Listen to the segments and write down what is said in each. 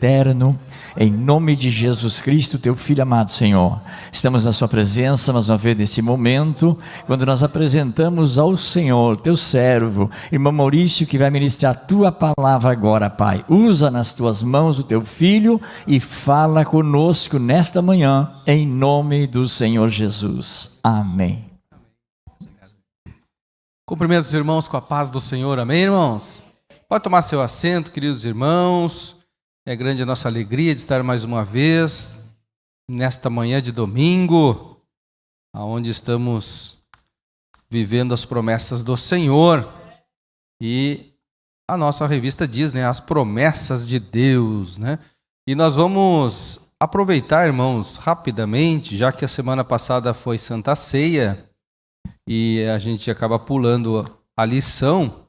eterno, em nome de Jesus Cristo, teu Filho amado, Senhor. Estamos na sua presença, mais uma vez, nesse momento, quando nós apresentamos ao Senhor, teu servo, irmão Maurício, que vai ministrar a tua palavra agora, Pai. Usa nas tuas mãos o teu Filho e fala conosco nesta manhã, em nome do Senhor Jesus. Amém. Cumprimento os irmãos com a paz do Senhor, amém, irmãos? Pode tomar seu assento, queridos irmãos. É grande a nossa alegria de estar mais uma vez nesta manhã de domingo, onde estamos vivendo as promessas do Senhor. E a nossa revista diz, né, as promessas de Deus, né? E nós vamos aproveitar, irmãos, rapidamente, já que a semana passada foi Santa Ceia, e a gente acaba pulando a lição,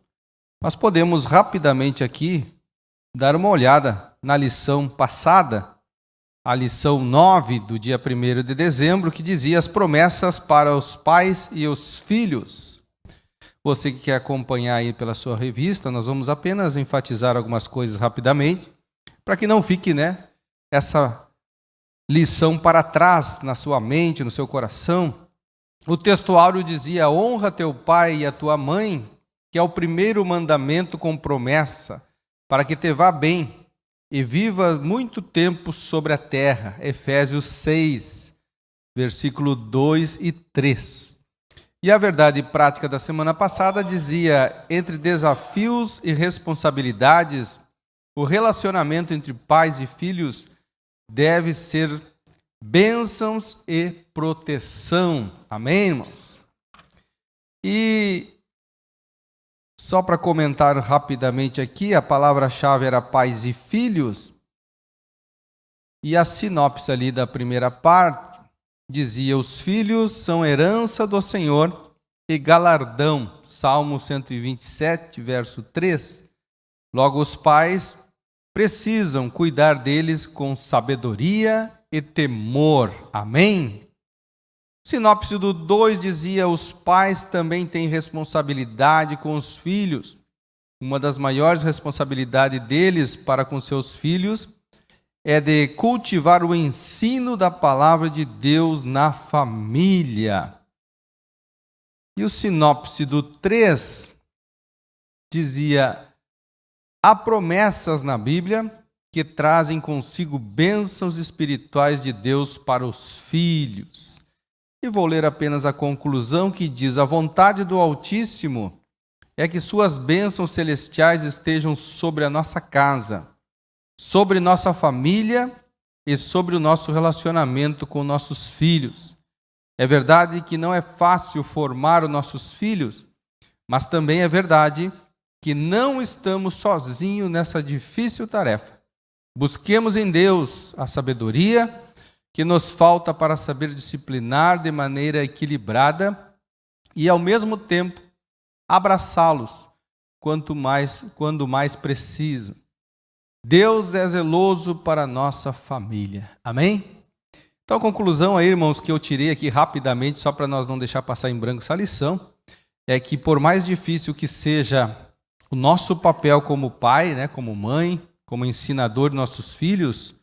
nós podemos rapidamente aqui dar uma olhada na lição passada, a lição 9 do dia 1º de dezembro, que dizia as promessas para os pais e os filhos. Você que quer acompanhar aí pela sua revista, nós vamos apenas enfatizar algumas coisas rapidamente, para que não fique, né, essa lição para trás na sua mente, no seu coração. O textuário dizia: honra teu pai e a tua mãe, que é o primeiro mandamento com promessa, para que te vá bem e viva muito tempo sobre a terra. Efésios 6, versículo 2 e 3. E a verdade prática da semana passada dizia: entre desafios e responsabilidades, o relacionamento entre pais e filhos deve ser bênçãos e proteção. Amém, irmãos? E só para comentar rapidamente aqui, a palavra-chave era pais e filhos. E a sinopse ali da primeira parte dizia: os filhos são herança do Senhor e galardão. Salmo 127, verso 3. Logo, os pais precisam cuidar deles com sabedoria e temor. Amém? Sinopse do 2 dizia: os pais também têm responsabilidade com os filhos. Uma das maiores responsabilidades deles para com seus filhos é de cultivar o ensino da palavra de Deus na família. E o sinopse do 3 dizia: há promessas na Bíblia que trazem consigo bênçãos espirituais de Deus para os filhos. E vou ler apenas a conclusão, que diz: a vontade do Altíssimo é que suas bênçãos celestiais estejam sobre a nossa casa, sobre nossa família e sobre o nosso relacionamento com nossos filhos. É verdade que não é fácil formar os nossos filhos, mas também é verdade que não estamos sozinhos nessa difícil tarefa. Busquemos em Deus a sabedoria que nos falta para saber disciplinar de maneira equilibrada e, ao mesmo tempo, abraçá-los quando mais preciso. Deus é zeloso para a nossa família. Amém? Então, a conclusão aí, irmãos, que eu tirei aqui rapidamente, só para nós não deixar passar em branco essa lição, é que por mais difícil que seja o nosso papel como pai, né, como mãe, como ensinador de nossos filhos,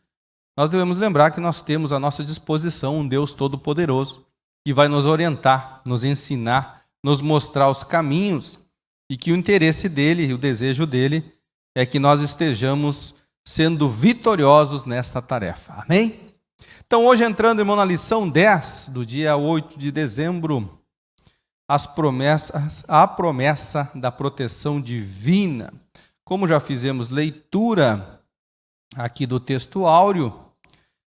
nós devemos lembrar que nós temos à nossa disposição um Deus Todo-Poderoso que vai nos orientar, nos ensinar, nos mostrar os caminhos, e que o interesse dele e o desejo dele é que nós estejamos sendo vitoriosos nesta tarefa. Amém? Então, hoje, entrando, irmão, na lição 10 do dia 8 de dezembro, a promessa da proteção divina. Como já fizemos leitura aqui do texto áureo,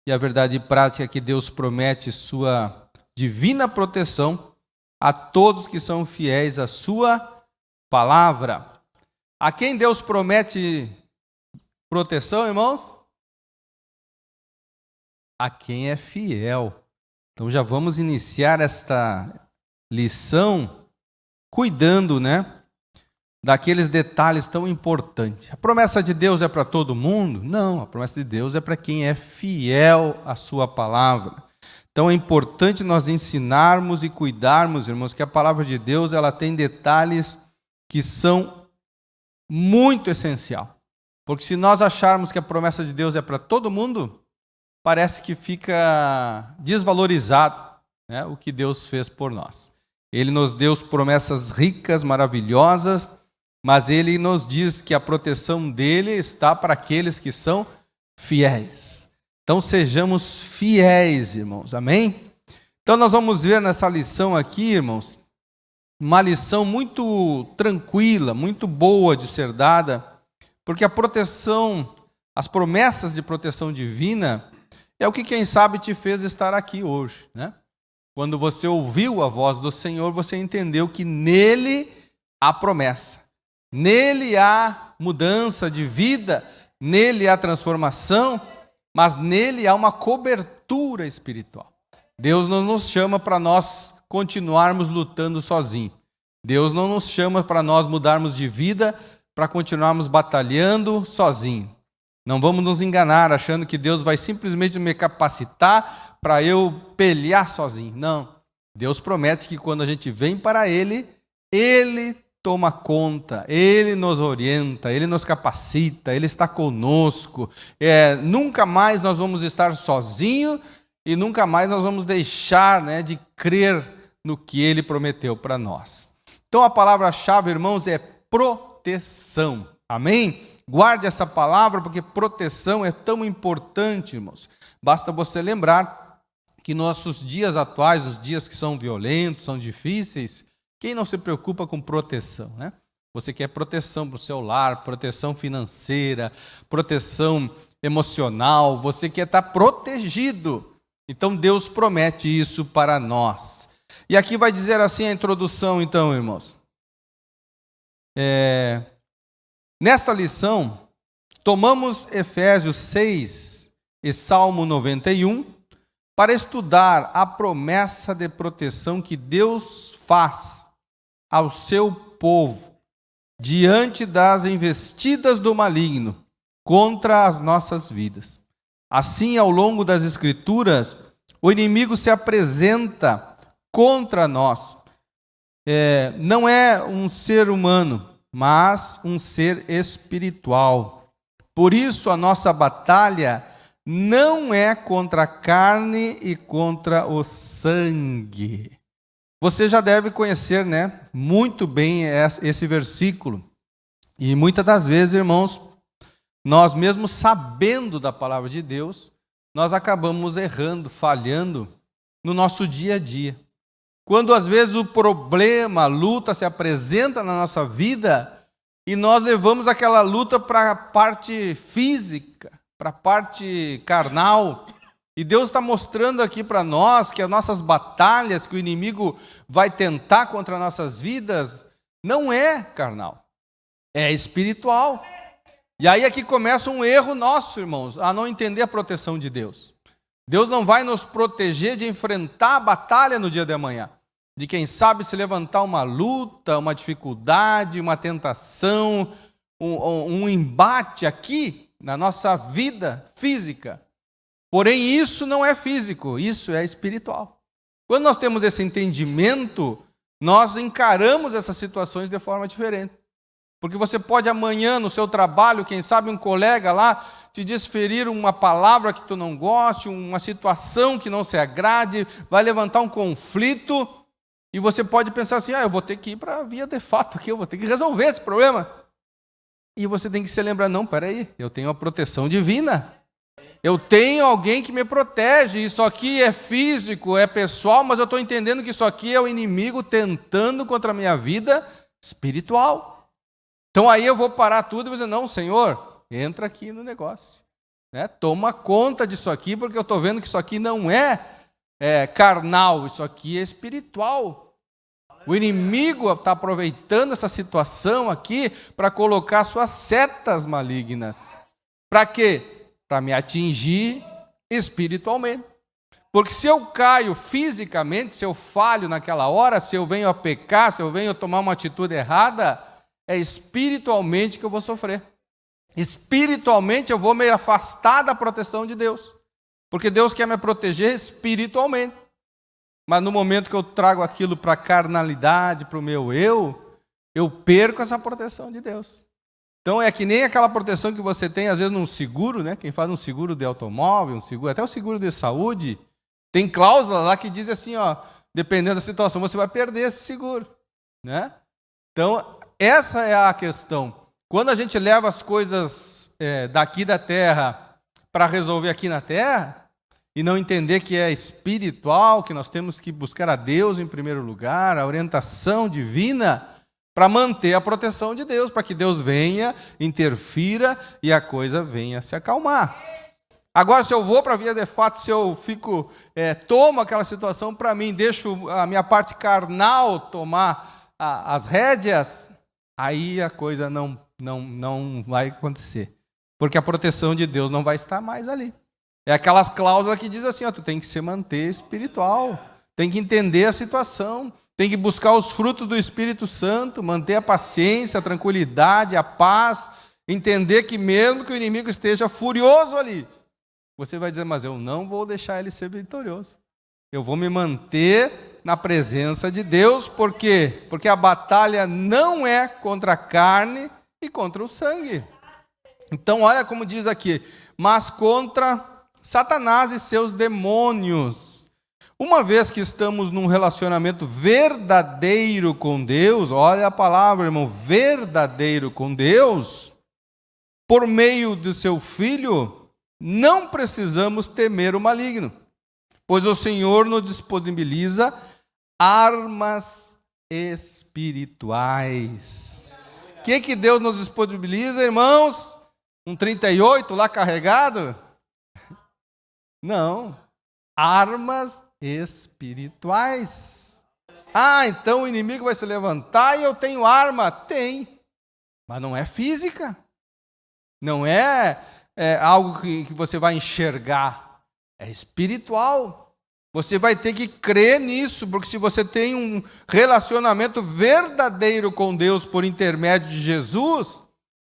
e a verdade prática é que Deus promete sua divina proteção a todos que são fiéis à sua palavra. A quem Deus promete proteção, irmãos? A quem é fiel. Então já vamos iniciar esta lição cuidando, né, daqueles detalhes tão importantes. A promessa de Deus é para todo mundo? Não, a promessa de Deus é para quem é fiel à sua palavra. Então é importante nós ensinarmos e cuidarmos, irmãos, que a palavra de Deus ela tem detalhes que são muito essenciais. Porque se nós acharmos que a promessa de Deus é para todo mundo, parece que fica desvalorizado, né, o que Deus fez por nós. Ele nos deu promessas ricas, maravilhosas, mas Ele nos diz que a proteção dEle está para aqueles que são fiéis. Então sejamos fiéis, irmãos, amém? Então nós vamos ver nessa lição aqui, irmãos, uma lição muito tranquila, muito boa de ser dada, porque a proteção, as promessas de proteção divina, é o que quem sabe te fez estar aqui hoje, né? Quando você ouviu a voz do Senhor, você entendeu que nele há promessa, nele há mudança de vida, nele há transformação, mas nele há uma cobertura espiritual. Deus não nos chama para nós continuarmos lutando sozinhos. Deus não nos chama para nós mudarmos de vida, para continuarmos batalhando sozinhos. Não vamos nos enganar achando que Deus vai simplesmente me capacitar para eu pelear sozinho. Não. Deus promete que quando a gente vem para Ele, Ele toma conta, Ele nos orienta, Ele nos capacita, Ele está conosco. Nunca mais nós vamos estar sozinhos e nunca mais nós vamos deixar, né, de crer no que Ele prometeu para nós. Então a palavra-chave, irmãos, é proteção. Amém? Guarde essa palavra, porque proteção é tão importante, irmãos. Basta você lembrar que nossos dias atuais, os dias que são violentos, são difíceis, quem não se preocupa com proteção, né? Você quer proteção para o seu lar, proteção financeira, proteção emocional, você quer estar protegido. Então Deus promete isso para nós. E aqui vai dizer assim a introdução, então, irmãos. Nesta lição, tomamos Efésios 6 e Salmo 91 para estudar a promessa de proteção que Deus faz ao seu povo diante das investidas do maligno contra as nossas vidas. Assim, ao longo das Escrituras, o inimigo se apresenta contra nós. Não é um ser humano, mas um ser espiritual. Por isso, a nossa batalha não é contra a carne e contra o sangue. Você já deve conhecer, né, muito bem esse versículo. E muitas das vezes, irmãos, nós mesmo sabendo da palavra de Deus, nós acabamos errando, falhando no nosso dia a dia. Quando às vezes o problema, a luta se apresenta na nossa vida e nós levamos aquela luta para a parte física, para a parte carnal. E Deus está mostrando aqui para nós que as nossas batalhas que o inimigo vai tentar contra nossas vidas não é carnal, é espiritual. E aí aqui começa um erro nosso, irmãos, a não entender a proteção de Deus. Deus não vai nos proteger de enfrentar a batalha no dia de amanhã. De quem sabe se levantar uma luta, uma dificuldade, uma tentação, um embate aqui na nossa vida física. Porém, isso não é físico, isso é espiritual. Quando nós temos esse entendimento, nós encaramos essas situações de forma diferente. Porque você pode amanhã no seu trabalho, quem sabe um colega lá, te desferir uma palavra que tu não goste, uma situação que não se agrade, vai levantar um conflito, e você pode pensar assim, eu vou ter que ir para a via de fato aqui, eu vou ter que resolver esse problema. E você tem que se lembrar, não, peraí, eu tenho a proteção divina. Eu tenho alguém que me protege, isso aqui é físico, é pessoal, mas eu estou entendendo que isso aqui é o inimigo tentando contra a minha vida espiritual. Então aí eu vou parar tudo e vou dizer, não, Senhor, entra aqui no negócio. Toma conta disso aqui, porque eu estou vendo que isso aqui não é carnal, isso aqui é espiritual. O inimigo está aproveitando essa situação aqui para colocar suas setas malignas. Para quê? Para me atingir espiritualmente. Porque se eu caio fisicamente, se eu falho naquela hora, se eu venho a pecar, se eu venho a tomar uma atitude errada, é espiritualmente que eu vou sofrer. Espiritualmente eu vou me afastar da proteção de Deus. Porque Deus quer me proteger espiritualmente. Mas no momento que eu trago aquilo para a carnalidade, para o meu eu perco essa proteção de Deus. Então é que nem aquela proteção que você tem, às vezes, num seguro, né? Quem faz um seguro de automóvel, um seguro, até o seguro de saúde, tem cláusula lá que diz assim, ó, dependendo da situação, você vai perder esse seguro, né? Então, essa é a questão. Quando a gente leva as coisas daqui da terra para resolver aqui na terra, e não entender que é espiritual, que nós temos que buscar a Deus em primeiro lugar, a orientação divina, para manter a proteção de Deus, para que Deus venha, interfira e a coisa venha se acalmar. Agora, se eu vou para a via de fato, se eu tomo aquela situação para mim, deixo a minha parte carnal tomar as rédeas, aí a coisa não vai acontecer. Porque a proteção de Deus não vai estar mais ali. É aquelas cláusulas que diz assim, ó, tu tem que se manter espiritual, tem que entender a situação, tem que buscar os frutos do Espírito Santo, manter a paciência, a tranquilidade, a paz, entender que mesmo que o inimigo esteja furioso ali, você vai dizer, mas eu não vou deixar ele ser vitorioso. Eu vou me manter na presença de Deus, por quê? Porque a batalha não é contra a carne e contra o sangue. Então, olha como diz aqui, mas contra Satanás e seus demônios. Uma vez que estamos num relacionamento verdadeiro com Deus, olha a palavra, irmão, verdadeiro com Deus, por meio do seu Filho, não precisamos temer o maligno, pois o Senhor nos disponibiliza armas espirituais. O que Deus nos disponibiliza, irmãos? Um 38 lá carregado? Não. Armas espirituais. Ah, então o inimigo vai se levantar e eu tenho arma? Tem. Mas não é física. Não é algo que você vai enxergar. É espiritual. Você vai ter que crer nisso, porque se você tem um relacionamento verdadeiro com Deus por intermédio de Jesus,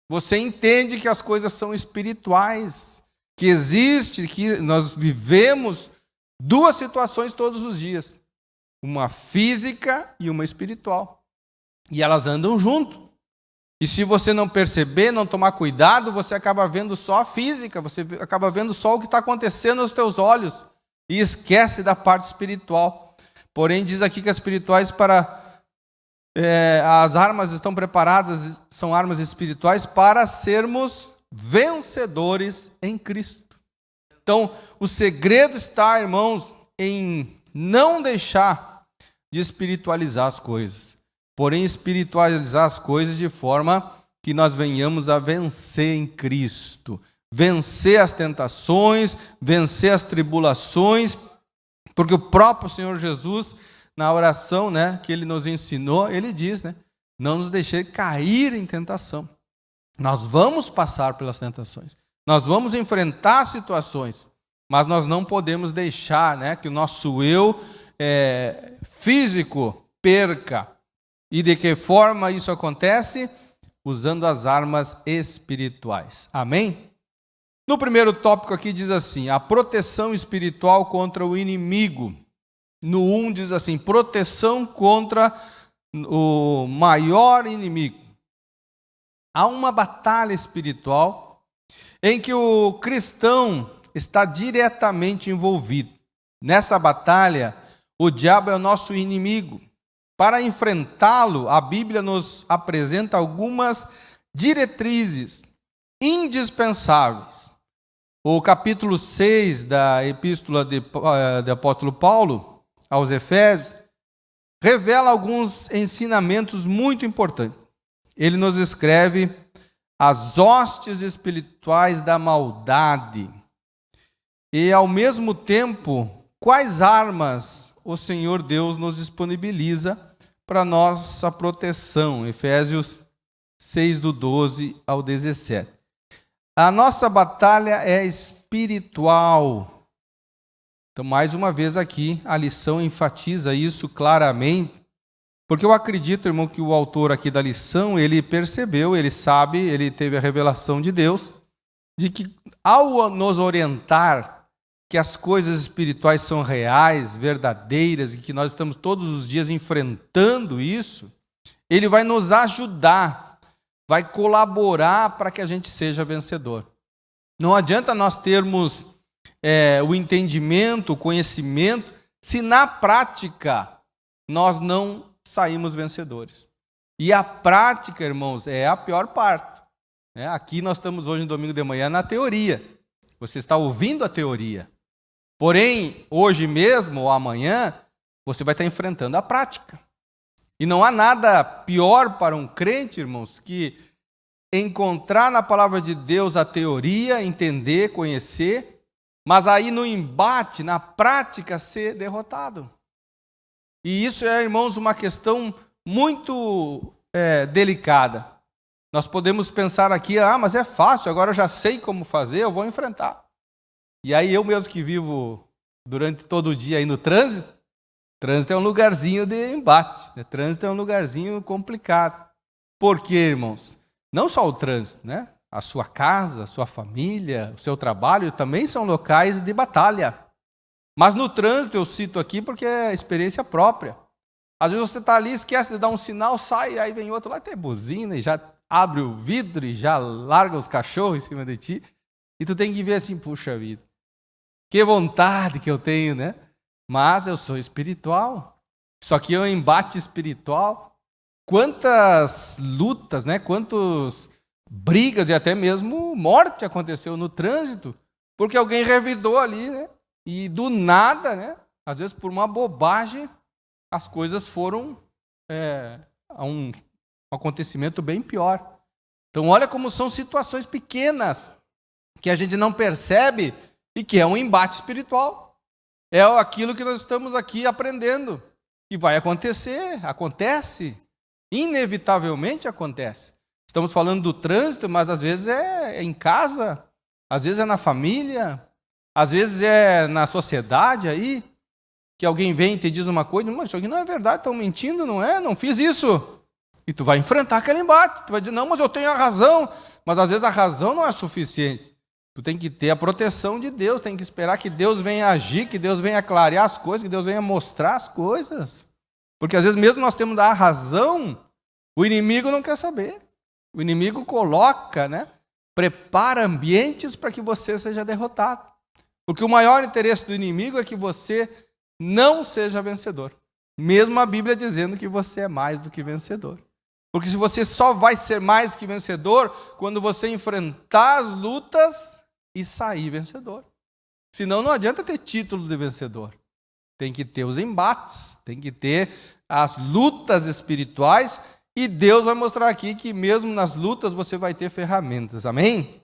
você entende que as coisas são espirituais, que existe, que nós vivemos duas situações todos os dias, uma física e uma espiritual, e elas andam junto. E se você não perceber, não tomar cuidado, você acaba vendo só a física, você acaba vendo só o que está acontecendo aos teus olhos, e esquece da parte espiritual. Porém, diz aqui que as espirituais as armas estão preparadas, são armas espirituais para sermos vencedores em Cristo. Então, o segredo está, irmãos, em não deixar de espiritualizar as coisas, porém espiritualizar as coisas de forma que nós venhamos a vencer em Cristo, vencer as tentações, vencer as tribulações, porque o próprio Senhor Jesus, na oração, né, que Ele nos ensinou, Ele diz, né, não nos deixe cair em tentação. Nós vamos passar pelas tentações, nós vamos enfrentar situações, mas nós não podemos deixar, né, que o nosso eu físico perca. E de que forma isso acontece? Usando as armas espirituais. Amém? No primeiro tópico aqui diz assim, a proteção espiritual contra o inimigo. No 1 diz assim, proteção contra o maior inimigo. Há uma batalha espiritual em que o cristão está diretamente envolvido. Nessa batalha, o diabo é o nosso inimigo. Para enfrentá-lo, a Bíblia nos apresenta algumas diretrizes indispensáveis. O capítulo 6 da epístola de apóstolo Paulo aos Efésios revela alguns ensinamentos muito importantes. Ele nos escreve as hostes espirituais da maldade e, ao mesmo tempo, quais armas o Senhor Deus nos disponibiliza para nossa proteção. Efésios 6, do 12 ao 17. A nossa batalha é espiritual. Então, mais uma vez aqui, a lição enfatiza isso claramente, porque eu acredito, irmão, que o autor aqui da lição, ele percebeu, ele sabe, ele teve a revelação de Deus, de que ao nos orientar que as coisas espirituais são reais, verdadeiras, e que nós estamos todos os dias enfrentando isso, ele vai nos ajudar vai colaborar para que a gente seja vencedor. Não adianta nós termos o entendimento, o conhecimento, se na prática nós não saímos vencedores. E a prática, irmãos, é a pior parte. Aqui nós estamos hoje, no domingo de manhã, na teoria. Você está ouvindo a teoria. Porém, hoje mesmo ou amanhã, você vai estar enfrentando a prática. E não há nada pior para um crente, irmãos, que encontrar na palavra de Deus a teoria, entender, conhecer, mas aí no embate, na prática, ser derrotado. E isso é, irmãos, uma questão muito delicada. Nós podemos pensar aqui, mas é fácil, agora eu já sei como fazer, eu vou enfrentar. E aí eu mesmo que vivo durante todo o dia aí no trânsito é um lugarzinho de embate, né? Trânsito é um lugarzinho complicado. Por quê, irmãos? Não só o trânsito, né? A sua casa, a sua família, o seu trabalho também são locais de batalha. Mas no trânsito eu cito aqui porque é experiência própria. Às vezes você está ali, esquece de dar um sinal, sai, aí vem outro lá, tem buzina e já abre o vidro e já larga os cachorros em cima de ti. E tu tem que ver assim, puxa vida, que vontade que eu tenho, né? Mas eu sou espiritual. Isso aqui é um embate espiritual. Quantas lutas, né? Quantas brigas e até mesmo morte aconteceu no trânsito, porque alguém revidou ali, né? E do nada, né? Às vezes por uma bobagem, as coisas foram a um acontecimento bem pior. Então olha como são situações pequenas que a gente não percebe e que é um embate espiritual. É aquilo que nós estamos aqui aprendendo, que vai acontecer, acontece, inevitavelmente acontece. Estamos falando do trânsito, mas às vezes é em casa, às vezes é na família, às vezes é na sociedade aí, que alguém vem e te diz uma coisa, mas isso aqui não é verdade, estão mentindo, não é? Não fiz isso. E tu vai enfrentar aquele embate, tu vai dizer, não, mas eu tenho a razão, mas às vezes a razão não é suficiente. Tu tem que ter a proteção de Deus, tem que esperar que Deus venha agir, que Deus venha clarear as coisas, que Deus venha mostrar as coisas. Porque às vezes mesmo nós temos a razão, o inimigo não quer saber. O inimigo coloca, né? Prepara ambientes para que você seja derrotado. Porque o maior interesse do inimigo é que você não seja vencedor. Mesmo a Bíblia dizendo que você é mais do que vencedor. Porque se você só vai ser mais que vencedor quando você enfrentar as lutas e sair vencedor. Senão não adianta ter títulos de vencedor. Tem que ter os embates, tem que ter as lutas espirituais e Deus vai mostrar aqui que mesmo nas lutas você vai ter ferramentas. Amém?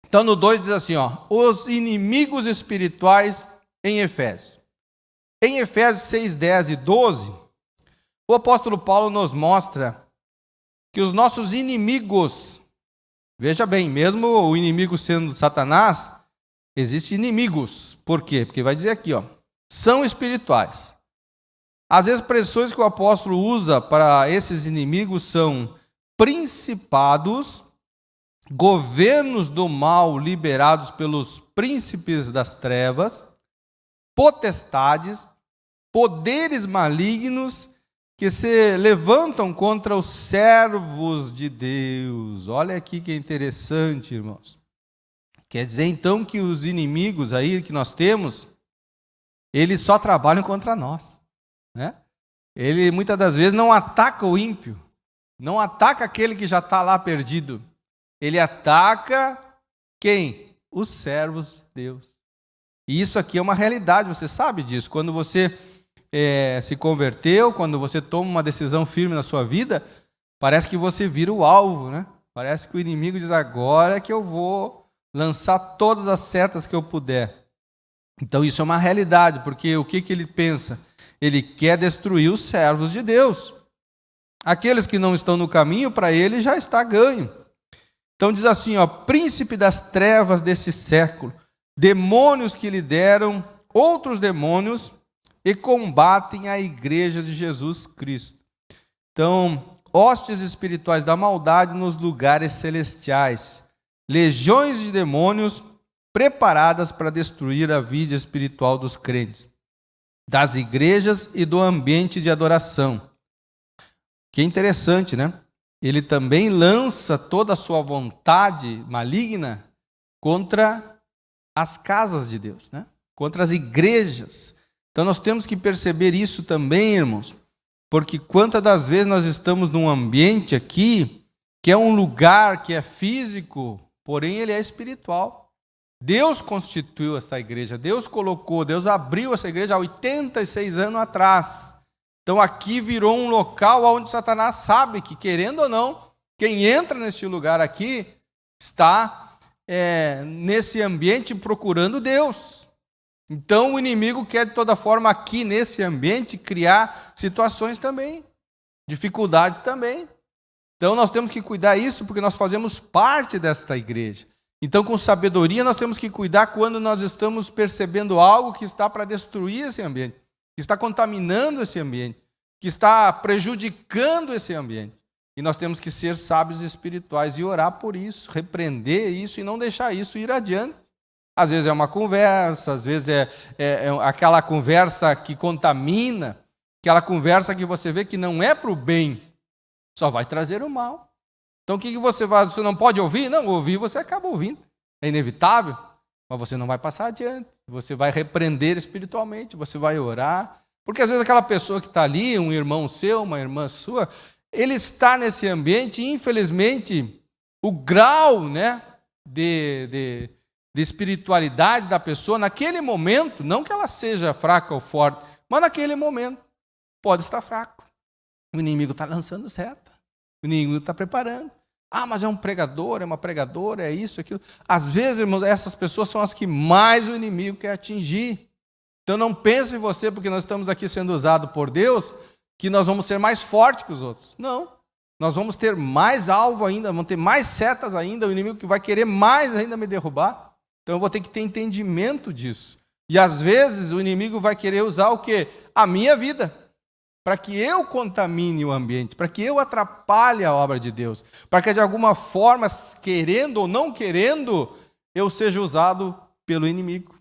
Então no 2 diz assim, os inimigos espirituais em Efésios. Em Efésios 6, 10 e 12, o apóstolo Paulo nos mostra que os nossos inimigos, veja bem, mesmo o inimigo sendo Satanás, existem inimigos. Por quê? Porque vai dizer aqui, são espirituais. As expressões que o apóstolo usa para esses inimigos são principados, governos do mal liberados pelos príncipes das trevas, potestades, poderes malignos que se levantam contra os servos de Deus. Olha aqui que interessante, irmãos. Quer dizer, então, que os inimigos aí que nós temos, eles só trabalham contra nós, né? Ele, muitas das vezes, não ataca o ímpio, não ataca aquele que já está lá perdido. Ele ataca quem? Os servos de Deus. E isso aqui é uma realidade, você sabe disso. Quando você se converteu, quando você toma uma decisão firme na sua vida, parece que você vira o alvo, né? Parece que o inimigo diz, agora é que eu vou lançar todas as setas que eu puder. Então isso é uma realidade, porque o que ele pensa? Ele quer destruir os servos de Deus. Aqueles que não estão no caminho, para ele já está ganho. Então diz assim, príncipe das trevas desse século, demônios que lideram outros demônios e combatem a igreja de Jesus Cristo. Então, hostes espirituais da maldade nos lugares celestiais, legiões de demônios preparadas para destruir a vida espiritual dos crentes, das igrejas e do ambiente de adoração. Que interessante, né? ele também lança toda a sua vontade maligna contra as casas de Deus, né? Contra as igrejas. Então nós temos que perceber isso também, irmãos, porque quantas das vezes nós estamos num ambiente aqui que é um lugar que é físico, porém ele é espiritual. Deus constituiu essa igreja, Deus colocou, Deus abriu essa igreja há 86 anos atrás. Então aqui virou um local onde Satanás sabe que, querendo ou não, quem entra neste lugar aqui está nesse ambiente procurando Deus. Então o inimigo quer de toda forma aqui nesse ambiente criar situações também, dificuldades também. Então nós temos que cuidar disso porque nós fazemos parte desta igreja. Então com sabedoria nós temos que cuidar quando nós estamos percebendo algo que está para destruir esse ambiente, que está contaminando esse ambiente, que está prejudicando esse ambiente. E nós temos que ser sábios espirituais e orar por isso, repreender isso e não deixar isso ir adiante. Às vezes é uma conversa, às vezes é aquela conversa que contamina, aquela conversa que você vê que não é para o bem, só vai trazer o mal. Então o que você faz? Você não pode ouvir? Não, ouvir você acaba ouvindo. É inevitável, mas você não vai passar adiante. Você vai repreender espiritualmente, você vai orar. Porque às vezes aquela pessoa que está ali, um irmão seu, uma irmã sua, ele está nesse ambiente e infelizmente o grau, né, de espiritualidade da pessoa naquele momento, não que ela seja fraca ou forte, mas naquele momento pode estar fraco. O inimigo está lançando seta, o inimigo está preparando. Ah, mas é um pregador, é uma pregadora, é isso, aquilo. Às vezes, irmãos, essas pessoas são as que mais o inimigo quer atingir. Então não pense em você, porque nós estamos aqui sendo usados por Deus, que nós vamos ser mais fortes que os outros. Não. Nós vamos ter mais alvo ainda, vamos ter mais setas ainda, o inimigo que vai querer mais ainda me derrubar. Então eu vou ter que ter entendimento disso. E às vezes o inimigo vai querer usar o quê? A minha vida. Para que eu contamine o ambiente, para que eu atrapalhe a obra de Deus, para que de alguma forma, querendo ou não querendo, eu seja usado pelo inimigo.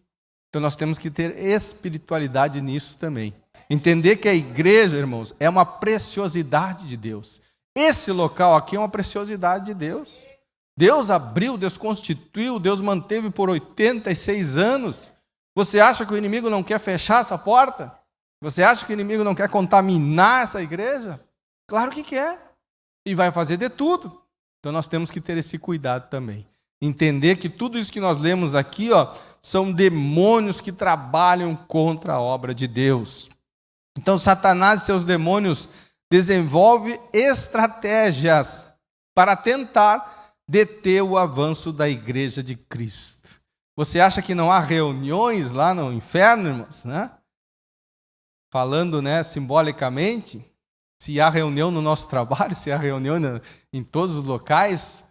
Então nós temos que ter espiritualidade nisso também. Entender que a igreja, irmãos, é uma preciosidade de Deus. Esse local aqui é uma preciosidade de Deus. Deus abriu, Deus constituiu, Deus manteve por 86 anos. Você acha que o inimigo não quer fechar essa porta? Você acha que o inimigo não quer contaminar essa igreja? Claro que quer. E vai fazer de tudo. Então nós temos que ter esse cuidado também. Entender que tudo isso que nós lemos aqui, são demônios que trabalham contra a obra de Deus. Então Satanás e seus demônios desenvolvem estratégias para tentar deter o avanço da igreja de Cristo. Você acha que não há reuniões lá no inferno, irmãos, né? Falando, né, simbolicamente, se há reunião no nosso trabalho, se há reunião em todos os locais,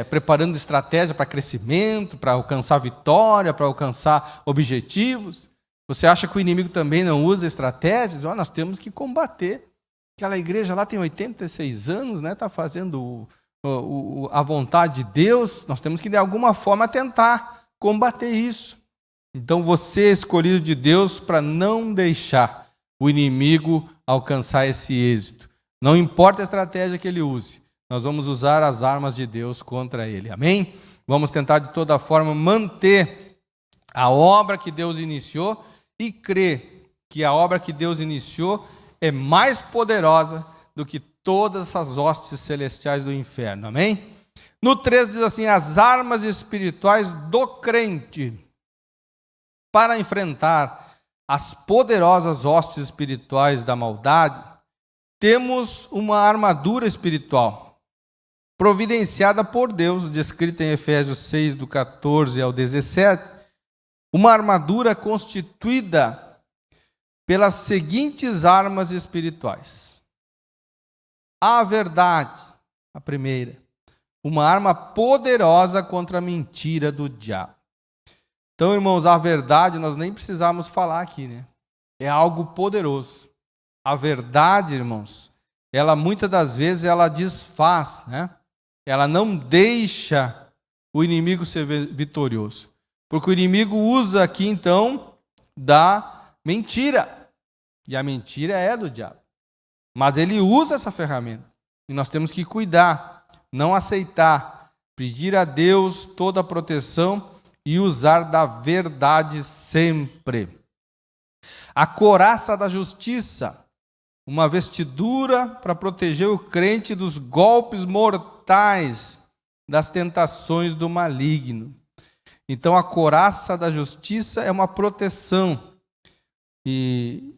preparando estratégia para crescimento, para alcançar vitória, para alcançar objetivos. Você acha que o inimigo também não usa estratégias? Nós temos que combater. Aquela igreja lá tem 86 anos, né, está fazendo a vontade de Deus. Nós temos que, de alguma forma, tentar combater isso. Então você é escolhido de Deus para não deixar o inimigo alcançar esse êxito. Não importa a estratégia que ele use, nós vamos usar as armas de Deus contra ele. Amém? Vamos tentar de toda forma manter a obra que Deus iniciou e crer que a obra que Deus iniciou é mais poderosa do que todas essas hostes celestiais do inferno. Amém? No 3 diz assim: as armas espirituais do crente para enfrentar as poderosas hostes espirituais da maldade, temos uma armadura espiritual providenciada por Deus, descrita em Efésios 6, do 14 ao 17, uma armadura constituída pelas seguintes armas espirituais. A verdade, a primeira, uma arma poderosa contra a mentira do diabo. Então, irmãos, a verdade nós nem precisamos falar aqui, né? É algo poderoso. A verdade, irmãos, ela muitas das vezes ela desfaz, né? Ela não deixa o inimigo ser vitorioso. Porque o inimigo usa aqui, então, da mentira. E a mentira é do diabo. Mas ele usa essa ferramenta. e nós temos que cuidar, não aceitar, pedir a Deus toda a proteção e usar da verdade sempre. A couraça da justiça, uma vestidura para proteger o crente dos golpes mortais, das tentações do maligno. Então a couraça da justiça é uma proteção. E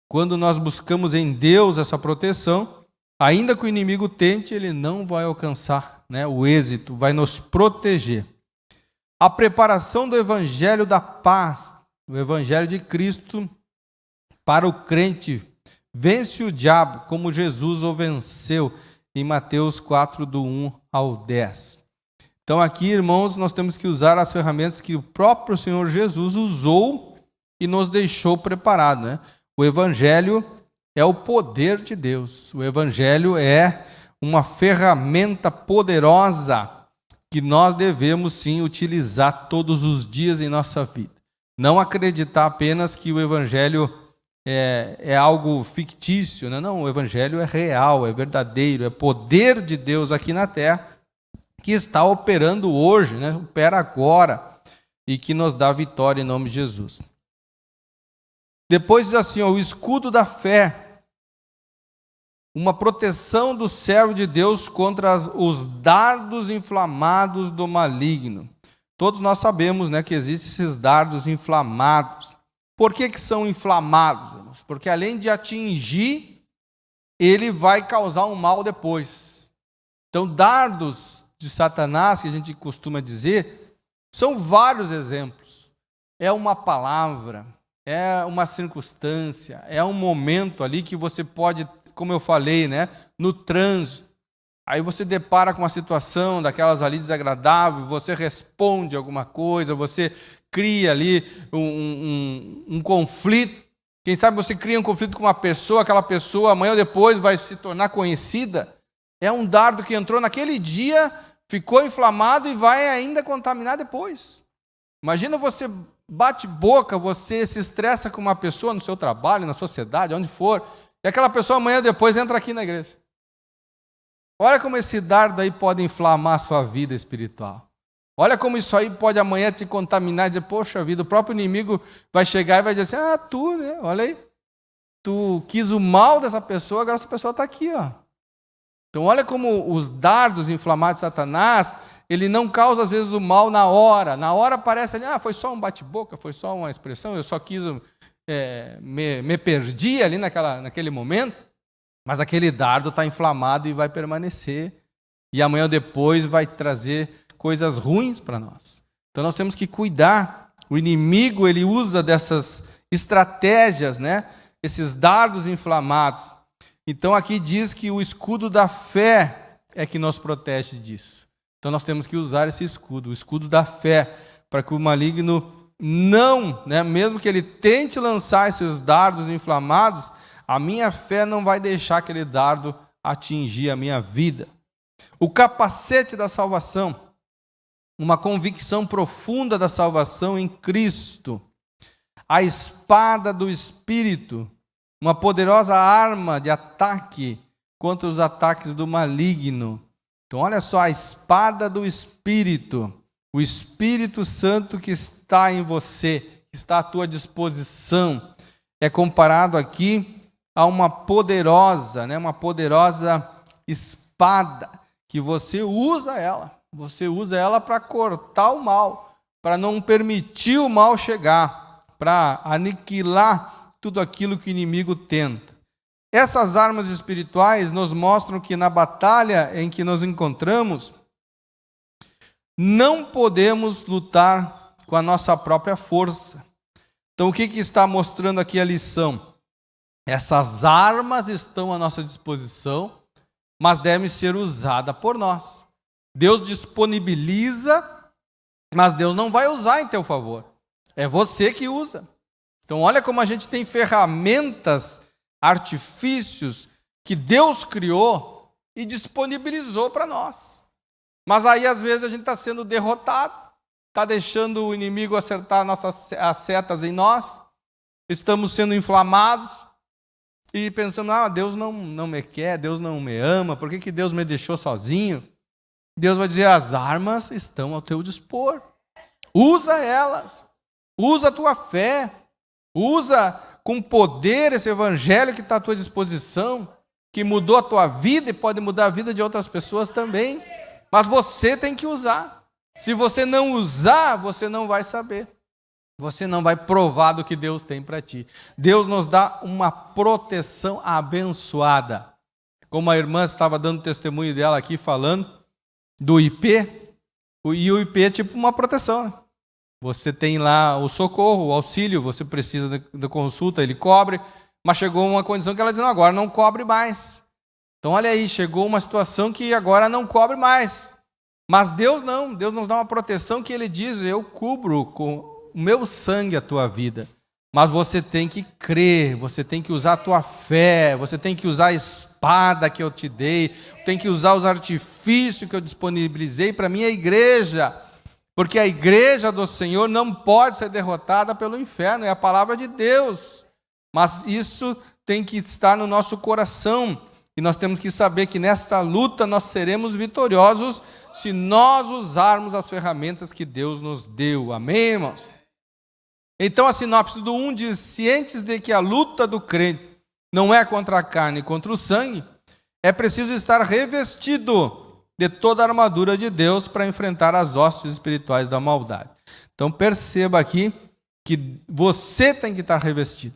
quando nós buscamos em Deus essa proteção, ainda que o inimigo tente, ele não vai alcançar, né, o êxito, vai nos proteger. A preparação do evangelho da paz, o evangelho de Cristo para o crente, vence o diabo como Jesus o venceu, em Mateus 4, do 1 ao 10. Então aqui, irmãos, nós temos que usar as ferramentas que o próprio Senhor Jesus usou e nos deixou preparado, né? O evangelho é o poder de Deus. O evangelho é uma ferramenta poderosa que nós devemos sim utilizar todos os dias em nossa vida. Não acreditar apenas que o evangelho é algo fictício, né? Não, o evangelho é real, é verdadeiro, é poder de Deus aqui na terra, que está operando hoje, né? Opera agora, e que nos dá vitória em nome de Jesus. Depois diz assim, ó, o escudo da fé, uma proteção do servo de Deus contra os dardos inflamados do maligno. Todos nós sabemos, né, que existem esses dardos inflamados. Por que são inflamados, irmãos? Porque além de atingir, ele vai causar um mal depois. Então, dardos de Satanás, que a gente costuma dizer, são vários exemplos. É uma palavra, é uma circunstância, é um momento ali que você pode, como eu falei, né, no trânsito. Aí você depara com uma situação daquelas ali desagradável, você responde alguma coisa, você cria ali um conflito. Quem sabe você cria um conflito com uma pessoa, aquela pessoa amanhã ou depois vai se tornar conhecida. É um dardo que entrou naquele dia, ficou inflamado e vai ainda contaminar depois. Imagina você bate boca, você se estressa com uma pessoa no seu trabalho, na sociedade, onde for, e aquela pessoa amanhã ou depois entra aqui na igreja. Olha como esse dardo aí pode inflamar a sua vida espiritual. Olha como isso aí pode amanhã te contaminar e dizer, poxa vida, o próprio inimigo vai chegar e vai dizer assim, tu, né? Olha aí, tu quis o mal dessa pessoa, agora essa pessoa está aqui, ó. Então olha como os dardos inflamados de Satanás, ele não causa às vezes o mal na hora. Na hora parece ali, foi só um bate-boca, foi só uma expressão, eu só quis, me perdi ali naquele momento. Mas aquele dardo está inflamado e vai permanecer. E amanhã ou depois vai trazer coisas ruins para nós. Então nós temos que cuidar. O inimigo, ele usa dessas estratégias, né? Esses dardos inflamados. Então aqui diz que o escudo da fé é que nos protege disso. Então nós temos que usar esse escudo, o escudo da fé, para que o maligno não, né? Mesmo que ele tente lançar esses dardos inflamados, a minha fé não vai deixar aquele dardo atingir a minha vida. O capacete da salvação, uma convicção profunda da salvação em Cristo. A espada do Espírito, uma poderosa arma de ataque contra os ataques do maligno. Então olha só, a espada do Espírito, o Espírito Santo que está em você, que está à tua disposição, é comparado aqui a uma poderosa espada, que você usa ela para cortar o mal, para não permitir o mal chegar, para aniquilar tudo aquilo que o inimigo tenta. Essas armas espirituais nos mostram que na batalha em que nos encontramos, não podemos lutar com a nossa própria força. Então o que está mostrando aqui a lição? Essas armas estão à nossa disposição, mas devem ser usadas por nós. Deus disponibiliza, mas Deus não vai usar em teu favor. É você que usa. Então olha como a gente tem ferramentas, artifícios que Deus criou e disponibilizou para nós. Mas aí às vezes a gente está sendo derrotado, está deixando o inimigo acertar as setas em nós, estamos sendo inflamados, e pensando, Deus não me quer, Deus não me ama, por que Deus me deixou sozinho? Deus vai dizer, as armas estão ao teu dispor. Usa elas, usa a tua fé, usa com poder esse evangelho que está à tua disposição, que mudou a tua vida e pode mudar a vida de outras pessoas também. Mas você tem que usar. Se você não usar, você não vai saber. Você não vai provar do que Deus tem para ti. Deus nos dá uma proteção abençoada. Como a irmã estava dando testemunho dela aqui, falando do IP, e o IP é tipo uma proteção, né? Você tem lá o socorro, o auxílio, você precisa da consulta, ele cobre, mas chegou uma condição que ela diz, não, agora não cobre mais. Então olha aí, chegou uma situação que agora não cobre mais. Mas Deus não, Deus nos dá uma proteção que Ele diz, eu cubro com o meu sangue a tua vida. Mas você tem que crer, você tem que usar a tua fé, você tem que usar a espada que eu te dei, tem que usar os artifícios que eu disponibilizei para a minha igreja. Porque a igreja do Senhor não pode ser derrotada pelo inferno, é a palavra de Deus. Mas isso tem que estar no nosso coração. E nós temos que saber que nessa luta nós seremos vitoriosos se nós usarmos as ferramentas que Deus nos deu. Amém, irmãos? Então a sinopse do 1 diz, cientes de que a luta do crente não é contra a carne e contra o sangue, é preciso estar revestido de toda a armadura de Deus para enfrentar as hostes espirituais da maldade. Então perceba aqui que você tem que estar revestido.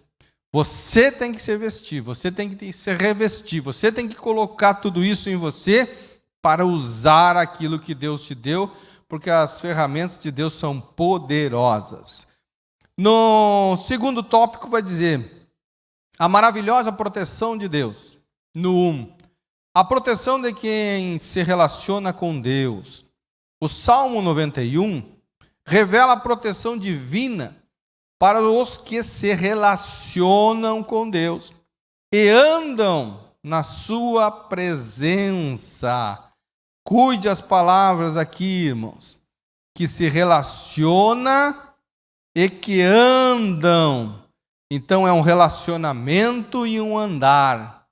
Você tem que se vestir, você tem que se revestir, você tem que colocar tudo isso em você para usar aquilo que Deus te deu, porque as ferramentas de Deus são poderosas. No segundo tópico vai dizer, a maravilhosa proteção de Deus. No 1, a proteção de quem se relaciona com Deus. O Salmo 91 revela a proteção divina para os que se relacionam com Deus e andam na sua presença. Cuide as palavras aqui, irmãos. Que se relaciona e que andam. Então é um relacionamento e um andar.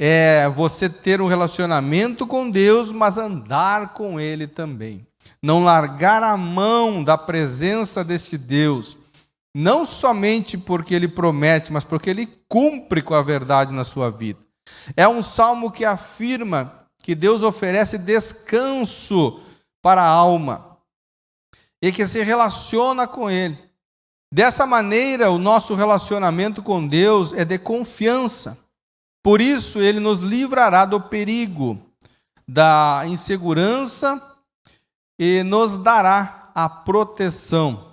É você ter um relacionamento com Deus, mas andar com Ele também. Não largar a mão da presença deste Deus. Não somente porque Ele promete, mas porque Ele cumpre com a verdade na sua vida. É um salmo que afirma que Deus oferece descanso para a alma e que se relaciona com Ele. Dessa maneira, o nosso relacionamento com Deus é de confiança. Por isso, Ele nos livrará do perigo, da insegurança e nos dará a proteção.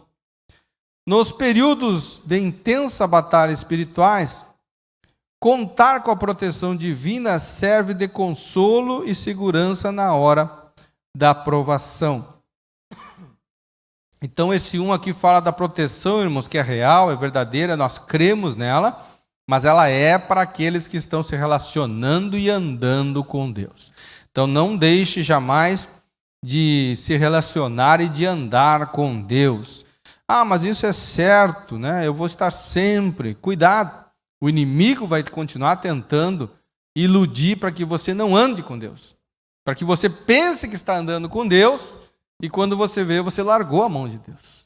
Nos períodos de intensa batalha espirituais, contar com a proteção divina serve de consolo e segurança na hora da provação. Então esse 1 aqui fala da proteção, irmãos, que é real, é verdadeira, nós cremos nela, mas ela é para aqueles que estão se relacionando e andando com Deus. Então não deixe jamais de se relacionar e de andar com Deus. Mas isso é certo, né? Eu vou estar sempre. Cuidado, o inimigo vai continuar tentando iludir para que você não ande com Deus. Para que você pense que está andando com Deus e quando você vê, você largou a mão de Deus.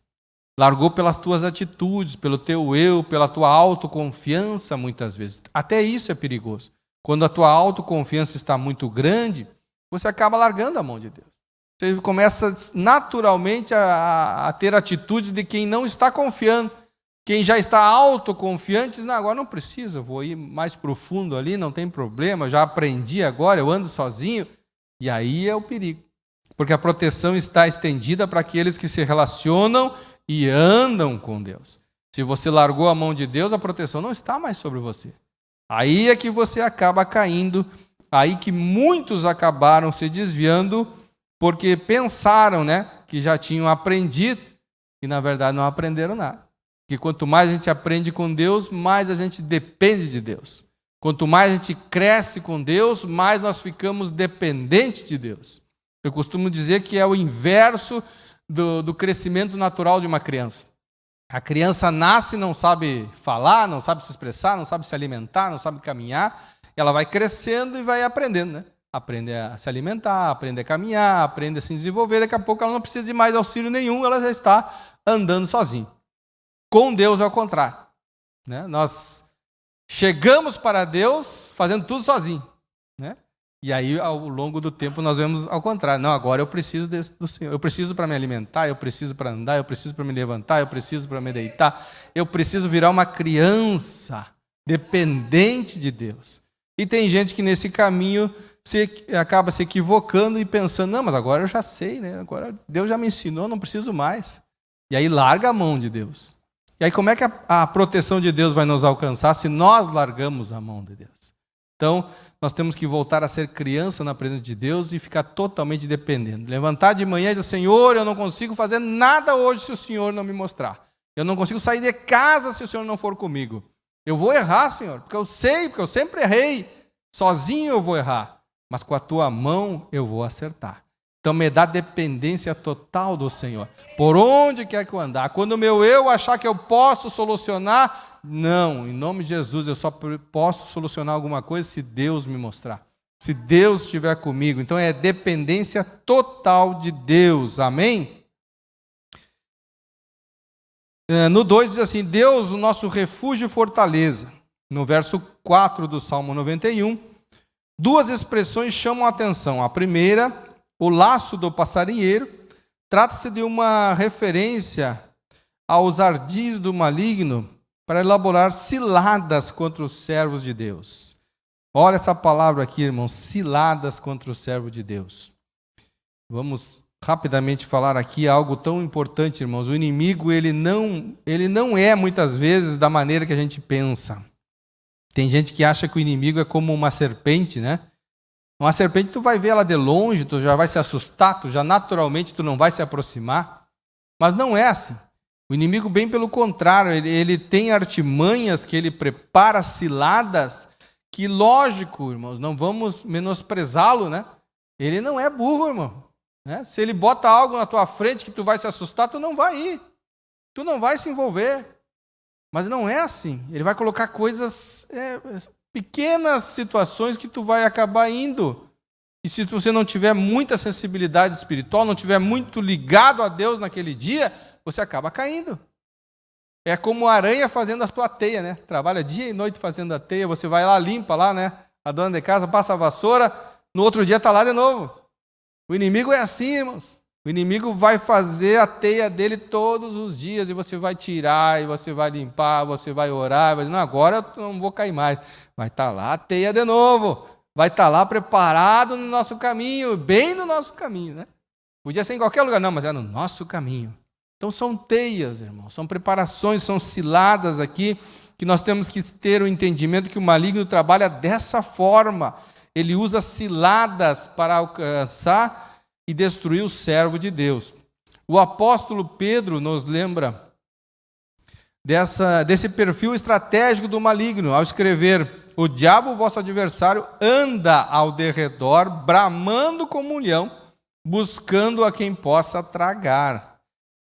Largou pelas tuas atitudes, pelo teu eu, pela tua autoconfiança muitas vezes. Até isso é perigoso. Quando a tua autoconfiança está muito grande, você acaba largando a mão de Deus. Você começa naturalmente a ter atitudes de quem não está confiando. Quem já está autoconfiante diz, não, agora não precisa, vou ir mais profundo ali, não tem problema, já aprendi agora, eu ando sozinho. E aí é o perigo. Porque a proteção está estendida para aqueles que se relacionam e andam com Deus. Se você largou a mão de Deus, a proteção não está mais sobre você. Aí é que você acaba caindo, aí que muitos acabaram se desviando, porque pensaram, né, que já tinham aprendido e na verdade não aprenderam nada. Porque quanto mais a gente aprende com Deus, mais a gente depende de Deus. Quanto mais a gente cresce com Deus, mais nós ficamos dependentes de Deus. Eu costumo dizer que é o inverso do crescimento natural de uma criança. A criança nasce, não sabe falar, não sabe se expressar, não sabe se alimentar, não sabe caminhar. Ela vai crescendo e vai aprendendo, né? Aprende a se alimentar, aprende a caminhar, aprende a se desenvolver. Daqui a pouco ela não precisa de mais auxílio nenhum, ela já está andando sozinha. Com Deus é o contrário, né? Nós chegamos para Deus fazendo tudo sozinho, né? E aí, ao longo do tempo, nós vemos ao contrário. Não, agora eu preciso do Senhor. Eu preciso para me alimentar, eu preciso para andar, eu preciso para me levantar, eu preciso para me deitar. Eu preciso virar uma criança dependente de Deus. E tem gente que nesse caminho acaba se equivocando e pensando, não, mas agora eu já sei, né? Agora Deus já me ensinou, não preciso mais. E aí larga a mão de Deus. E aí como é que a proteção de Deus vai nos alcançar se nós largamos a mão de Deus? Então, nós temos que voltar a ser criança na presença de Deus e ficar totalmente dependendo. Levantar de manhã e dizer, Senhor, eu não consigo fazer nada hoje se o Senhor não me mostrar. Eu não consigo sair de casa se o Senhor não for comigo. Eu vou errar, Senhor, porque eu sei, porque eu sempre errei. Sozinho eu vou errar, mas com a tua mão eu vou acertar. Então me dá dependência total do Senhor. Por onde quer que eu andar? Quando o meu eu achar que eu posso solucionar, não, em nome de Jesus, eu só posso solucionar alguma coisa se Deus me mostrar. Se Deus estiver comigo. Então é dependência total de Deus. Amém? No 2 diz assim, Deus, o nosso refúgio e fortaleza. No verso 4 do Salmo 91, duas expressões chamam a atenção. A primeira, o laço do passarinheiro, trata-se de uma referência aos ardis do maligno para elaborar ciladas contra os servos de Deus. Olha essa palavra aqui, irmãos, ciladas contra o servo de Deus. Vamos rapidamente falar aqui algo tão importante, irmãos. O inimigo, ele não é muitas vezes da maneira que a gente pensa. Tem gente que acha que o inimigo é como uma serpente, né? Uma serpente, tu vai ver ela de longe, tu já vai se assustar, tu já naturalmente tu não vai se aproximar. Mas não é assim. O inimigo, bem pelo contrário, ele tem artimanhas que ele prepara, ciladas, que lógico, irmãos, não vamos menosprezá-lo, né? Ele não é burro, irmão. Né? Se ele bota algo na tua frente que tu vai se assustar, tu não vai ir. Tu não vai se envolver. Mas não é assim. Ele vai colocar coisas, pequenas situações que tu vai acabar indo. E se você não tiver muita sensibilidade espiritual, não tiver muito ligado a Deus naquele dia, você acaba caindo. É como a aranha fazendo a sua teia, né? Trabalha dia e noite fazendo a teia, você vai lá, limpa lá, né? A dona de casa passa a vassoura, no outro dia está lá de novo. O inimigo é assim, irmãos. O inimigo vai fazer a teia dele todos os dias e você vai tirar, e você vai limpar, você vai orar, vai dizer, não, agora eu não vou cair mais. Vai estar lá a teia de novo. Vai estar lá preparado no nosso caminho, bem no nosso caminho, né? Podia ser em qualquer lugar, não, mas é no nosso caminho. Então são teias, irmãos, são preparações, são ciladas aqui, que nós temos que ter o entendimento que o maligno trabalha dessa forma. Ele usa ciladas para alcançar e destruir o servo de Deus. O apóstolo Pedro nos lembra desse perfil estratégico do maligno, ao escrever, o diabo, vosso adversário, anda ao derredor, bramando como um leão, buscando a quem possa tragar.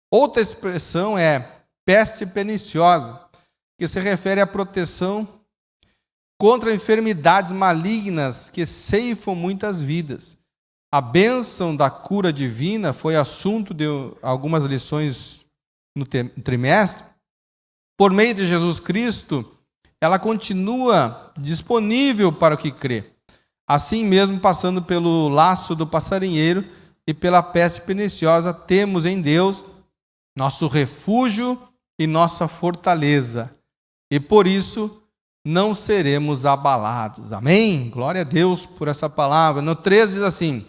Outra expressão é peste perniciosa, que se refere à proteção contra enfermidades malignas que ceifam muitas vidas. A bênção da cura divina foi assunto de algumas lições no trimestre. Por meio de Jesus Cristo, ela continua disponível para o que crê. Assim mesmo, passando pelo laço do passarinheiro e pela peste perniciosa, temos em Deus nosso refúgio e nossa fortaleza. E por isso não seremos abalados. Amém? Glória a Deus por essa palavra. No 13 diz assim,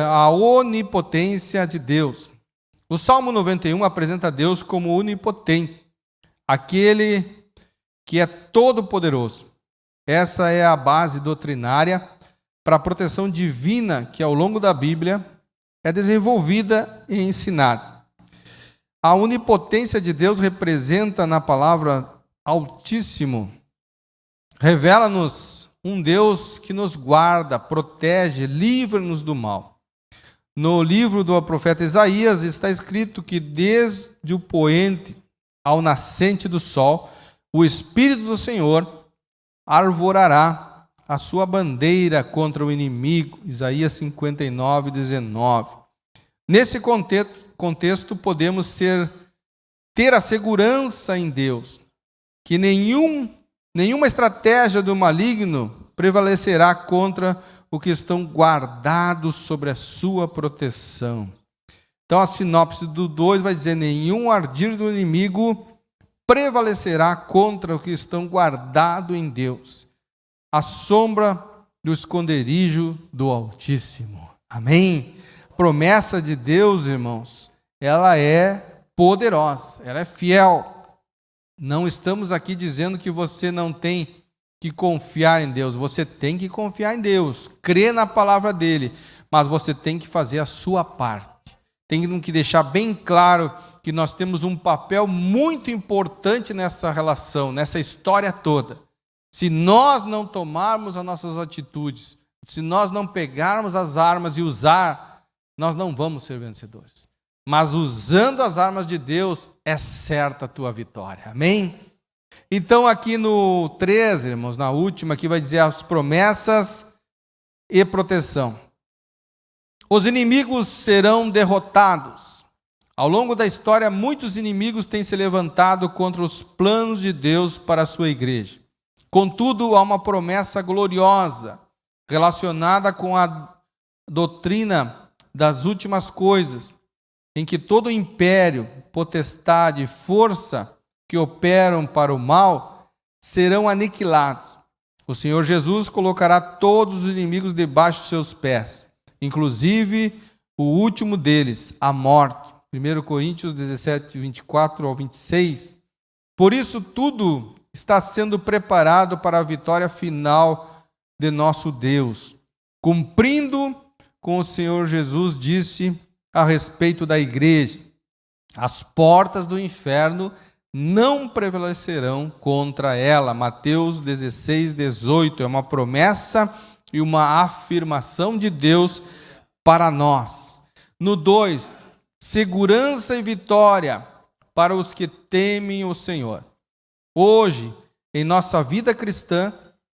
a onipotência de Deus. O Salmo 91 apresenta Deus como onipotente, aquele que é todo-poderoso. Essa é a base doutrinária para a proteção divina que ao longo da Bíblia é desenvolvida e ensinada. A onipotência de Deus representa na palavra Altíssimo, revela-nos um Deus que nos guarda, protege, livra-nos do mal. No livro do profeta Isaías está escrito que desde o poente ao nascente do sol, o Espírito do Senhor arvorará a sua bandeira contra o inimigo. Isaías 59, 19. Nesse contexto podemos ter a segurança em Deus, que nenhuma estratégia do maligno prevalecerá contra o que estão guardados sobre a sua proteção. Então a sinopse do 2 vai dizer: nenhum ardir do inimigo prevalecerá contra o que estão guardados em Deus, a sombra do esconderijo do Altíssimo. Amém? A promessa de Deus, irmãos, ela é poderosa, ela é fiel. Não estamos aqui dizendo que você não tem que confiar em Deus. Você tem que confiar em Deus, crer na palavra dele, mas você tem que fazer a sua parte. Tem que deixar bem claro que nós temos um papel muito importante nessa relação, nessa história toda. Se nós não tomarmos as nossas atitudes, se nós não pegarmos as armas e usar, nós não vamos ser vencedores. Mas usando as armas de Deus, é certa a tua vitória. Amém? Então aqui no 13, irmãos, na última, aqui vai dizer as promessas e proteção. Os inimigos serão derrotados. Ao longo da história, muitos inimigos têm se levantado contra os planos de Deus para a sua igreja. Contudo, há uma promessa gloriosa relacionada com a doutrina das últimas coisas, em que todo império, potestade e força que operam para o mal serão aniquilados. O Senhor Jesus colocará todos os inimigos debaixo de seus pés, inclusive o último deles, a morte. 1 Coríntios 17, 24 ao 26. Por isso, tudo está sendo preparado para a vitória final de nosso Deus, cumprindo com o Senhor Jesus disse a respeito da igreja: as portas do inferno não prevalecerão contra ela. Mateus 16, 18. É uma promessa e uma afirmação de Deus para nós. No 2, segurança e vitória para os que temem o Senhor. Hoje, em nossa vida cristã,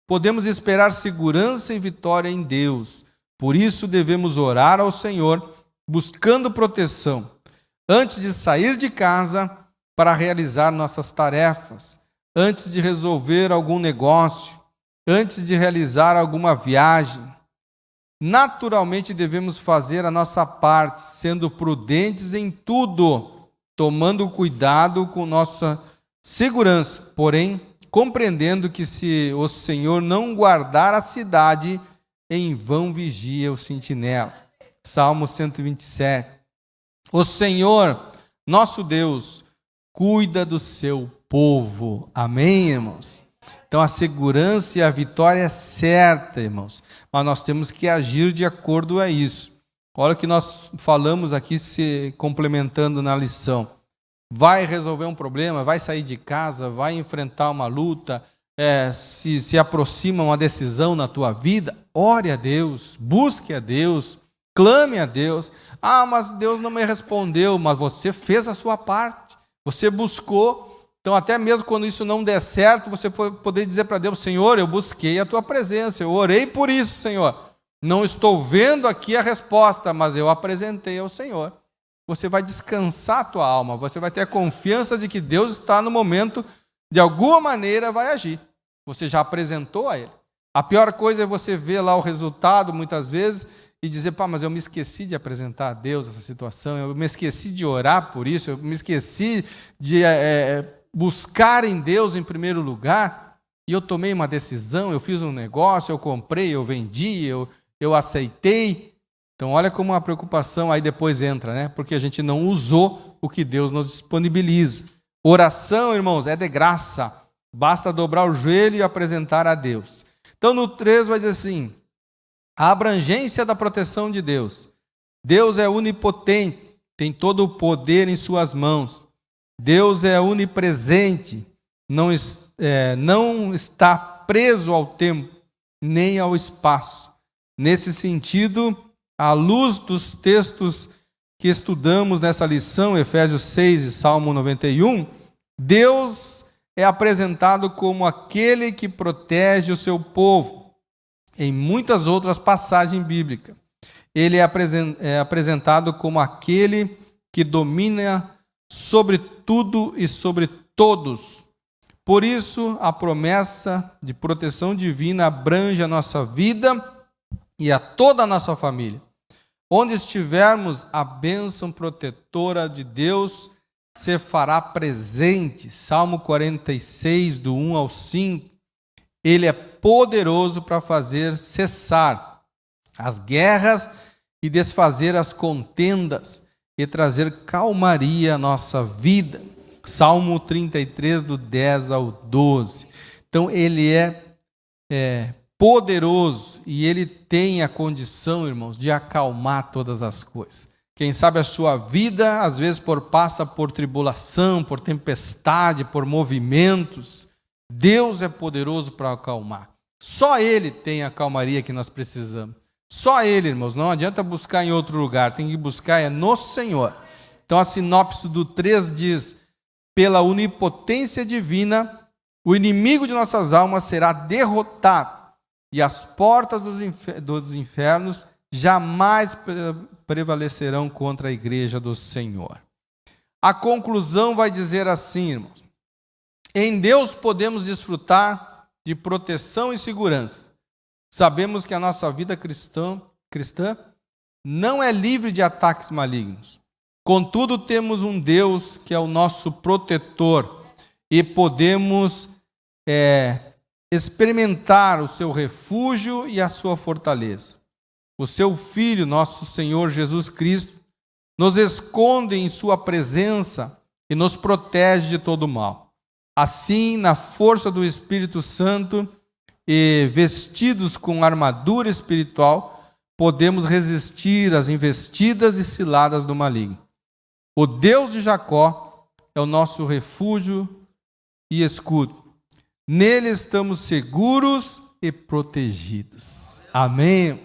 podemos esperar segurança e vitória em Deus. Por isso devemos orar ao Senhor, buscando proteção, antes de sair de casa para realizar nossas tarefas, antes de resolver algum negócio, antes de realizar alguma viagem. Naturalmente devemos fazer a nossa parte, sendo prudentes em tudo, tomando cuidado com nossa segurança, porém, compreendendo que se o Senhor não guardar a cidade, em vão vigia o sentinela. Salmo 127. O Senhor, nosso Deus, cuida do seu povo. Amém, irmãos? Então a segurança e a vitória é certa, irmãos, mas nós temos que agir de acordo a isso. Olha o que nós falamos aqui, se complementando na lição. Vai resolver um problema, vai sair de casa, vai enfrentar uma luta, se aproxima uma decisão na tua vida, ore a Deus, busque a Deus, clame a Deus. Ah, mas Deus não me respondeu, mas você fez a sua parte, você buscou. Então até mesmo quando isso não der certo, você pode poder dizer para Deus: Senhor, eu busquei a tua presença, eu orei por isso, Senhor. Não estou vendo aqui a resposta, mas eu apresentei ao Senhor. Você vai descansar a tua alma, você vai ter a confiança de que Deus está no momento, de alguma maneira vai agir. Você já apresentou a Ele. A pior coisa é você ver lá o resultado, muitas vezes, e dizer: pá, mas eu me esqueci de apresentar a Deus essa situação, eu me esqueci de orar por isso, eu me esqueci de buscar em Deus em primeiro lugar, e eu tomei uma decisão, eu fiz um negócio, eu comprei, eu vendi, eu aceitei. Então olha como a preocupação aí depois entra, né? Porque a gente não usou o que Deus nos disponibiliza. Oração, irmãos, é de graça. Basta dobrar o joelho e apresentar a Deus. Então no 3 vai dizer assim: a abrangência da proteção de Deus. Deus é onipotente, tem todo o poder em suas mãos. Deus é onipresente, não está preso ao tempo, nem ao espaço. Nesse sentido, À luz dos textos que estudamos nessa lição, Efésios 6 e Salmo 91, Deus é apresentado como aquele que protege o seu povo. Em muitas outras passagens bíblicas, ele é apresentado como aquele que domina sobre tudo e sobre todos. Por isso, a promessa de proteção divina abrange a nossa vida e a toda a nossa família. Onde estivermos, a bênção protetora de Deus se fará presente. Salmo 46, do 1 ao 5. Ele é poderoso para fazer cessar as guerras e desfazer as contendas e trazer calmaria à nossa vida. Salmo 33, do 10 ao 12. Então, ele é poderoso e ele tem a condição, irmãos, de acalmar todas as coisas. Quem sabe a sua vida, às vezes, passa por tribulação, por tempestade, por movimentos. Deus é poderoso para acalmar. Só ele tem a calmaria que nós precisamos. Só ele, irmãos. Não adianta buscar em outro lugar. Tem que buscar no Senhor. Então, a sinopse do 3 diz: pela onipotência divina, o inimigo de nossas almas será derrotado, e as portas dos infernos jamais prevalecerão contra a igreja do Senhor. A conclusão vai dizer assim, irmãos: em Deus podemos desfrutar de proteção e segurança. Sabemos que a nossa vida cristã não é livre de ataques malignos. Contudo, temos um Deus que é o nosso protetor e podemos experimentar o seu refúgio e a sua fortaleza. O seu Filho, nosso Senhor Jesus Cristo, nos esconde em sua presença e nos protege de todo mal. Assim, na força do Espírito Santo e vestidos com armadura espiritual, podemos resistir às investidas e ciladas do maligno. O Deus de Jacó é o nosso refúgio e escudo. Nele estamos seguros e protegidos. Amém.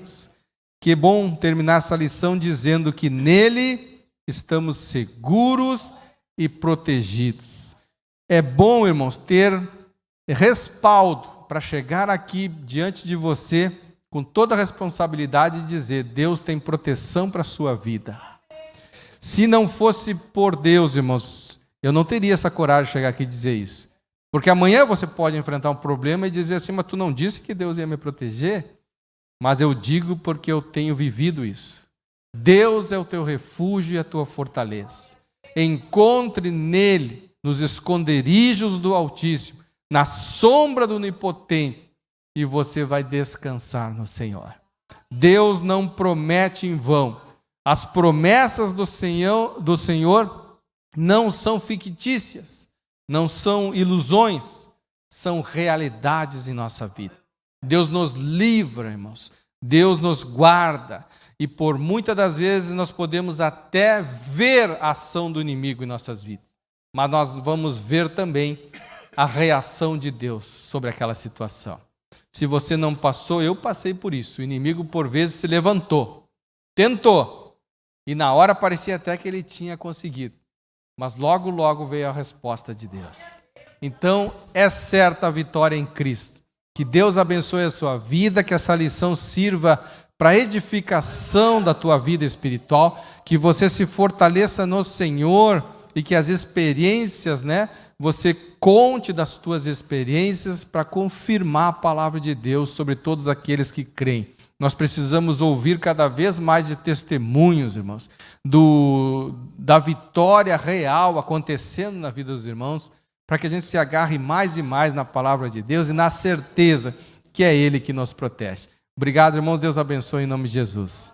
Que bom terminar essa lição dizendo que nele estamos seguros e protegidos. É bom, irmãos, ter respaldo para chegar aqui diante de você com toda a responsabilidade de dizer: Deus tem proteção para a sua vida. Se não fosse por Deus, irmãos, eu não teria essa coragem de chegar aqui e dizer isso. Porque amanhã você pode enfrentar um problema e dizer assim: mas tu não disse que Deus ia me proteger? Mas eu digo porque eu tenho vivido isso. Deus é o teu refúgio e a tua fortaleza. Encontre nele, nos esconderijos do Altíssimo, na sombra do Onipotente, e você vai descansar no Senhor. Deus não promete em vão. As promessas do Senhor não são fictícias. Não são ilusões, são realidades em nossa vida. Deus nos livra, irmãos. Deus nos guarda. E por muitas das vezes nós podemos até ver a ação do inimigo em nossas vidas. Mas nós vamos ver também a reação de Deus sobre aquela situação. Se você não passou, eu passei por isso. O inimigo por vezes se levantou, tentou. E na hora parecia até que ele tinha conseguido. Mas logo, logo veio a resposta de Deus. Então, é certa a vitória em Cristo. Que Deus abençoe a sua vida, que essa lição sirva para a edificação da tua vida espiritual, que você se fortaleça no Senhor e que as experiências, você conte das tuas experiências para confirmar a palavra de Deus sobre todos aqueles que creem. Nós precisamos ouvir cada vez mais de testemunhos, irmãos, da vitória real acontecendo na vida dos irmãos, para que a gente se agarre mais e mais na palavra de Deus e na certeza que é Ele que nos protege. Obrigado, irmãos. Deus abençoe em nome de Jesus.